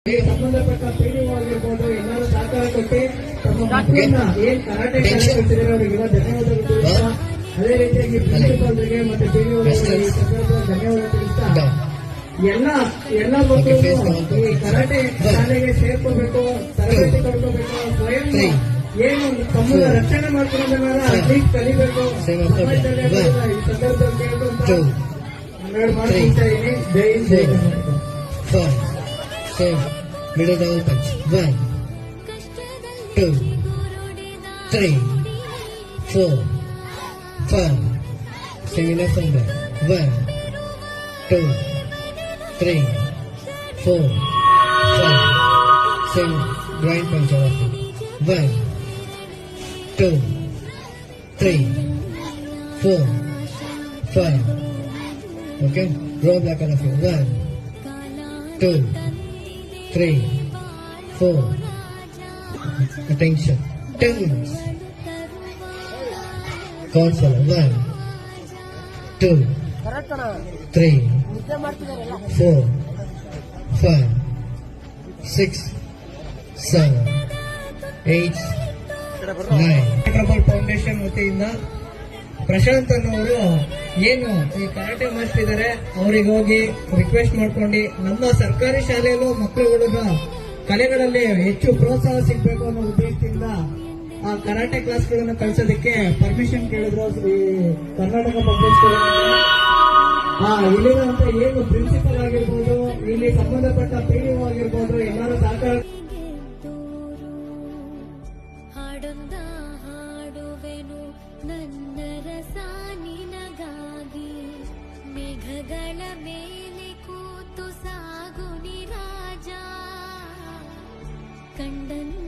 ಸಂಬಂಧಪಟ್ಟ ಪಿಡಿಒ ಆಗಿರ್ಬೋದು ಎಲ್ಲರೂ ಸಹಕಾರ ಕೊಟ್ಟು ತಮ್ಮ ಮಕ್ಕಳನ್ನ ಏನ್ ಕರಾಟೆ ಕಲಿಸಿದ್ರೆ ಅವರಿಗೆಲ್ಲ ಧನ್ಯವಾದಗಳು ತಿಳಿಸ್ತಾ ಅದೇ ರೀತಿಯಾಗಿ ಪ್ರಿನ್ಸಿಪಾಲ್ರಿಗೆ ಮತ್ತೆ ಪಿಡಿಒಗಳಿಗೆ ಈ ಸಂದರ್ಭದಲ್ಲಿ ಧನ್ಯವಾದ ತಿಳಿಸ್ತಾ ಎಲ್ಲ ಮಕ್ಕಳು ಈ ಕರಾಟೆ ಶಾಲೆಗೆ ಸೇರ್ಕೋಬೇಕು, ತರಬೇತಿ ಪಡ್ಕೋಬೇಕು, ಸ್ವಯಂ ಏನು ತಮ್ಮನ್ನ ರಕ್ಷಣೆ ಮಾಡ್ಕೊಳ್ಳೋದನ್ನ ಅಟ್ಲೀಸ್ಟ್ ಕಲಿಬೇಕು. ಸಮಾಜದಲ್ಲಿ ಈ ಸಂದರ್ಭದಲ್ಲಿ ಕೇಳ್ಕೊಂತ ಒಂದೆರಡು ಮಾತು ಹೇಳ್ತಾ ಇದೀನಿ. ಜೈ ಹಿಂದ್, ಜೈ Karnataka. Middle double punch. 1, 2, 3, 4, 5. Similar from there. 1, 2, 3, 4, 5. Same blind punch over here. 1, 2, 3, 4, 5. Okay. Draw back on the field. 1, 2, 3, 4. Attention. 10 minutes. Count for 1, 2, 3, 4, 5, 6, 7, 8, 9. Foundation ವತಿಯಿಂದ ಪ್ರಶಾಂತ್ ಅನ್ನೋರು ಏನು ಈ ಕರಾಟೆ ಮಾಸ್ಟರ್ ಇದ್ದಾರೆ, ಅವರಿಗೆ ಹೋಗಿ ರಿಕ್ವೆಸ್ಟ್ ಮಾಡ್ಕೊಂಡು ನಮ್ಮ ಸರ್ಕಾರಿ ಶಾಲೆಯಲ್ಲೂ ಮಕ್ಕಳುಗಳ ಕಲೆಗಳಲ್ಲಿ ಹೆಚ್ಚು ಪ್ರೋತ್ಸಾಹ ಸಿಗಬೇಕು ಅನ್ನೋ ಉದ್ದೇಶದಿಂದ ಆ ಕರಾಟೆ ಕ್ಲಾಸ್ಗಳನ್ನು ಕಳಿಸೋದಕ್ಕೆ ಪರ್ಮಿಷನ್ ಕೇಳಿದ್ರು ಈ ಕರ್ನಾಟಕ ಪಬ್ಲಿಕ್ ಸ್ಕೂಲ್. ಇಲ್ಲಿರುವಂತ ಏನು ಪ್ರಿನ್ಸಿಪಲ್ ಆಗಿರ್ಬೋದು, ಇಲ್ಲಿ ಸಂಬಂಧಪಟ್ಟ ಪಿಡಿಒ ಆಗಿರ್ಬೋದು ಎಲ್ಲರೂ ಸಹಕಾರ ನನ್ನ ರಸಾನಿನಗಾಗಿ ಮೇಘಗಳ ಮೇಲೆ ಕೂತು ಸಾಗುನಿ ರಾಜ ಕಂಡನು.